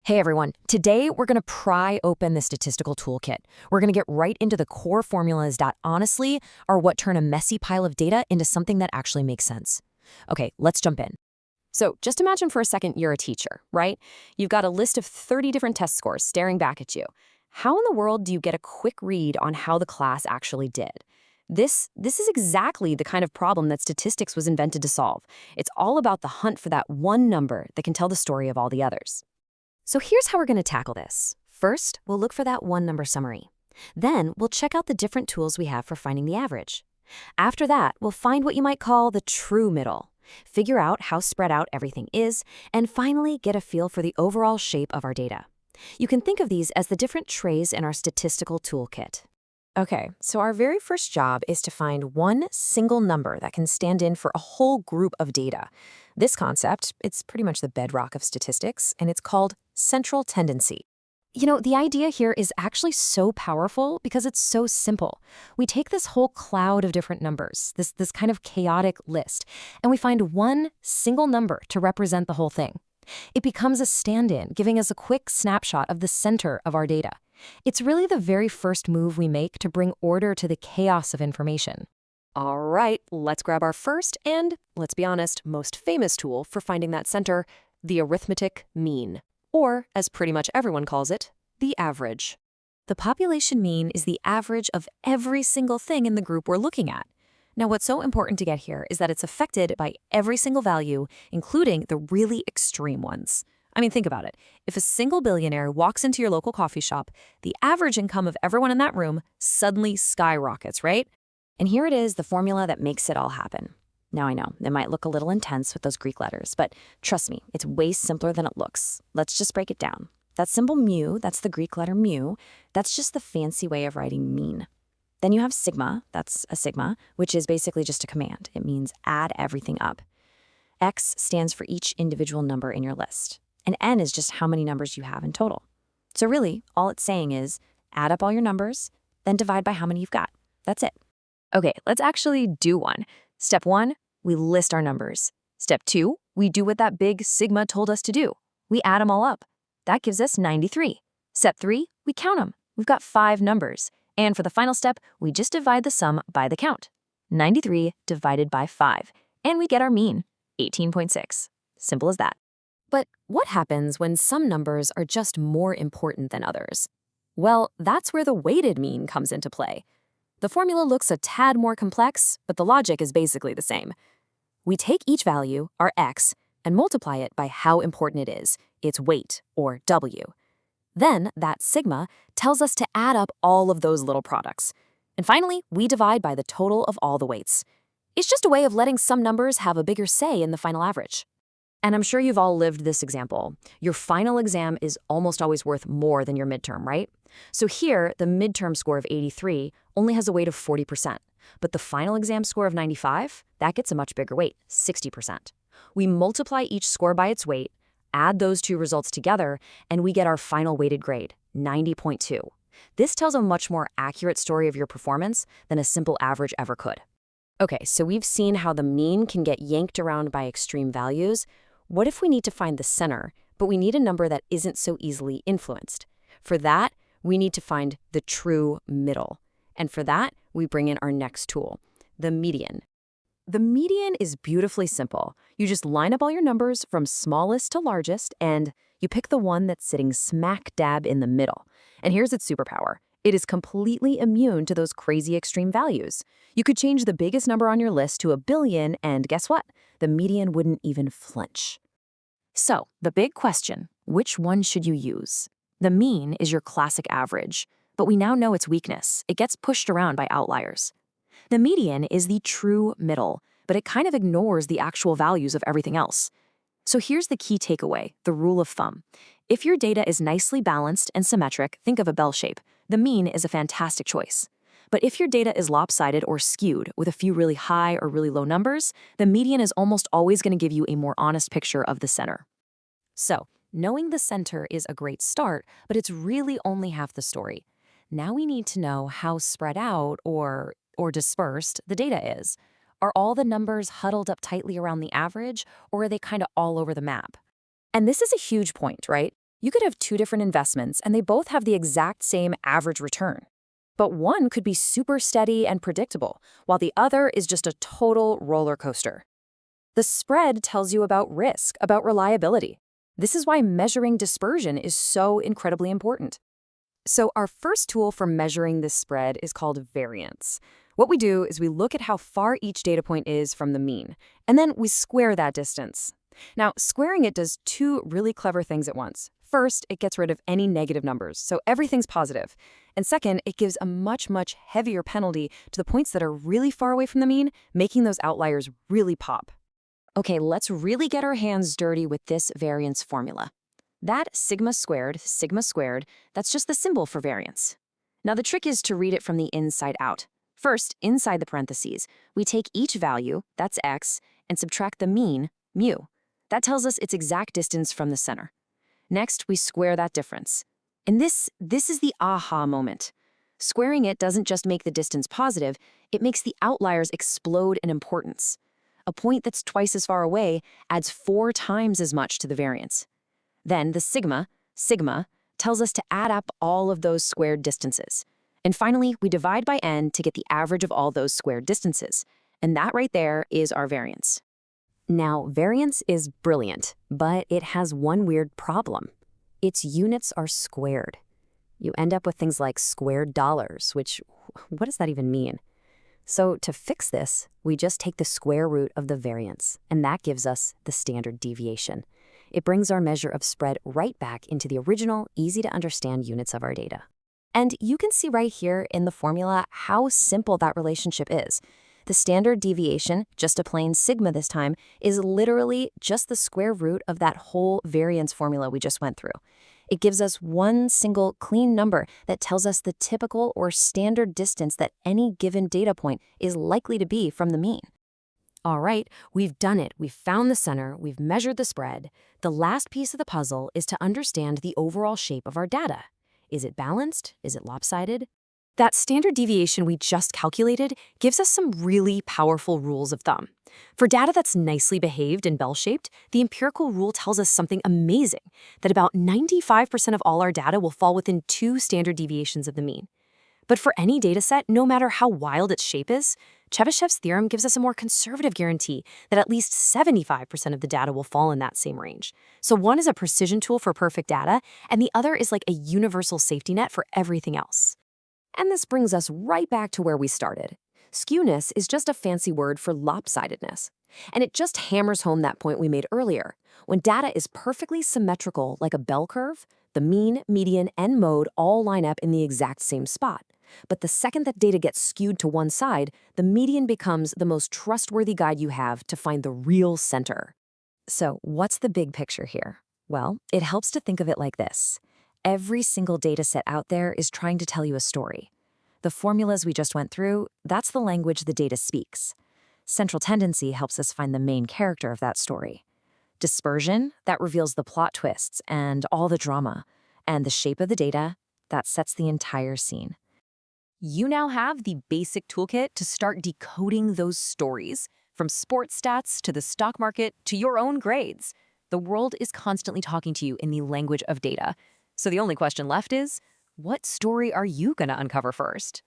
Hey everyone, today we're going to pry open the statistical toolkit. We're going to get right into the core formulas that honestly are what turn a messy pile of data into something that actually makes sense. Okay, let's jump in. So just imagine for a second you're a teacher, right? You've got a list of 30 different test scores staring back at you. How in the world do you get a quick read on how the class actually did? This is exactly the kind of problem that statistics was invented to solve. It's all about the hunt for that one number that can tell the story of all the others. So here's how we're going to tackle this. First, we'll look for that one number summary. Then, we'll check out the different tools we have for finding the average. After that, we'll find what you might call the true middle, figure out how spread out everything is, and finally get a feel for the overall shape of our data. You can think of these as the different trays in our statistical toolkit. Okay, so our very first job is to find one single number that can stand in for a whole group of data. This concept, it's pretty much the bedrock of statistics, and it's called central tendency. You know, the idea here is actually so powerful because it's so simple. We take this whole cloud of different numbers, this kind of chaotic list, and we find one single number to represent the whole thing. It becomes a stand-in, giving us a quick snapshot of the center of our data. It's really the very first move we make to bring order to the chaos of information. All right, let's grab our first and, let's be honest, most famous tool for finding that center, the arithmetic mean. Or, as pretty much everyone calls it, the average. The population mean is the average of every single thing in the group we're looking at. Now, what's so important to get here is that it's affected by every single value, including the really extreme ones. I mean, think about it. If a single billionaire walks into your local coffee shop, the average income of everyone in that room suddenly skyrockets, right? And here it is, the formula that makes it all happen. Now I know, it might look a little intense with those Greek letters, but trust me, it's way simpler than it looks. Let's just break it down. That symbol mu, that's the Greek letter mu, that's just the fancy way of writing mean. Then you have sigma, that's a sigma, which is basically just a command. It means add everything up. X stands for each individual number in your list. And n is just how many numbers you have in total. So really, all it's saying is add up all your numbers, then divide by how many you've got. That's it. Okay, let's actually do one. Step 1, we list our numbers. Step 2, we do what that big sigma told us to do. We add them all up. That gives us 93. Step 3, we count them. We've got 5 numbers. And for the final step, we just divide the sum by the count. 93 divided by 5. And we get our mean, 18.6. Simple as that. But what happens when some numbers are just more important than others? Well, that's where the weighted mean comes into play. The formula looks a tad more complex, but the logic is basically the same. We take each value, our x, and multiply it by how important it is, its weight, or W. Then, that sigma tells us to add up all of those little products. And finally, we divide by the total of all the weights. It's just a way of letting some numbers have a bigger say in the final average. And I'm sure you've all lived this example. Your final exam is almost always worth more than your midterm, right? So here, the midterm score of 83 only has a weight of 40%. But the final exam score of 95, that gets a much bigger weight, 60%. We multiply each score by its weight, add those two results together, and we get our final weighted grade, 90.2. This tells a much more accurate story of your performance than a simple average ever could. Okay, so we've seen how the mean can get yanked around by extreme values. What if we need to find the center, but we need a number that isn't so easily influenced? For that, we need to find the true middle. And for that, we bring in our next tool, the median. The median is beautifully simple. You just line up all your numbers from smallest to largest, and you pick the one that's sitting smack dab in the middle. And here's its superpower. It is completely immune to those crazy extreme values. You could change the biggest number on your list to 1 billion, and guess what? The median wouldn't even flinch. So, the big question, which one should you use? The mean is your classic average, but we now know its weakness. It gets pushed around by outliers. The median is the true middle, but it kind of ignores the actual values of everything else. So here's the key takeaway, the rule of thumb. If your data is nicely balanced and symmetric, think of a bell shape. The mean is a fantastic choice. But if your data is lopsided or skewed with a few really high or really low numbers, the median is almost always going to give you a more honest picture of the center. So, knowing the center is a great start, but it's really only half the story. Now we need to know how spread out or dispersed the data is. Are all the numbers huddled up tightly around the average, or are they kind of all over the map? And this is a huge point, right? You could have two different investments and they both have the exact same average return. But one could be super steady and predictable, while the other is just a total roller coaster. The spread tells you about risk, about reliability. This is why measuring dispersion is so incredibly important. So our first tool for measuring this spread is called variance. What we do is we look at how far each data point is from the mean, and then we square that distance. Now, squaring it does two really clever things at once. First, it gets rid of any negative numbers, so everything's positive. And second, it gives a much, much heavier penalty to the points that are really far away from the mean, making those outliers really pop. Okay, let's really get our hands dirty with this variance formula. That sigma squared, that's just the symbol for variance. Now the trick is to read it from the inside out. First, inside the parentheses, we take each value, that's x, and subtract the mean, mu. That tells us its exact distance from the center. Next, we square that difference. And this is the aha moment. Squaring it doesn't just make the distance positive, it makes the outliers explode in importance. A point that's twice as far away adds 4 times as much to the variance. Then the sigma, tells us to add up all of those squared distances. And finally, we divide by n to get the average of all those squared distances. And that right there is our variance. Now, variance is brilliant, but it has one weird problem. Its units are squared. You end up with things like squared dollars, which, what does that even mean? So to fix this, we just take the square root of the variance, and that gives us the standard deviation. It brings our measure of spread right back into the original, easy-to-understand units of our data. And you can see right here in the formula how simple that relationship is. The standard deviation, just a plain sigma this time, is literally just the square root of that whole variance formula we just went through. It gives us one single clean number that tells us the typical or standard distance that any given data point is likely to be from the mean. All right, we've done it. We've found the center. We've measured the spread. The last piece of the puzzle is to understand the overall shape of our data. Is it balanced? Is it lopsided? That standard deviation we just calculated gives us some really powerful rules of thumb. For data that's nicely behaved and bell-shaped, the empirical rule tells us something amazing, that about 95% of all our data will fall within 2 standard deviations of the mean. But for any dataset, no matter how wild its shape is, Chebyshev's theorem gives us a more conservative guarantee that at least 75% of the data will fall in that same range. So one is a precision tool for perfect data, and the other is like a universal safety net for everything else. And this brings us right back to where we started. Skewness is just a fancy word for lopsidedness. And it just hammers home that point we made earlier. When data is perfectly symmetrical like a bell curve, the mean, median, and mode all line up in the exact same spot. But the second that data gets skewed to one side, the median becomes the most trustworthy guide you have to find the real center. So what's the big picture here? Well, it helps to think of it like this. Every single data set out there is trying to tell you a story. The formulas we just went through, that's the language the data speaks. Central tendency helps us find the main character of that story. Dispersion, that reveals the plot twists and all the drama. And the shape of the data, that sets the entire scene. You now have the basic toolkit to start decoding those stories, from sports stats to the stock market to your own grades. The world is constantly talking to you in the language of data. So the only question left is, what story are you going to uncover first?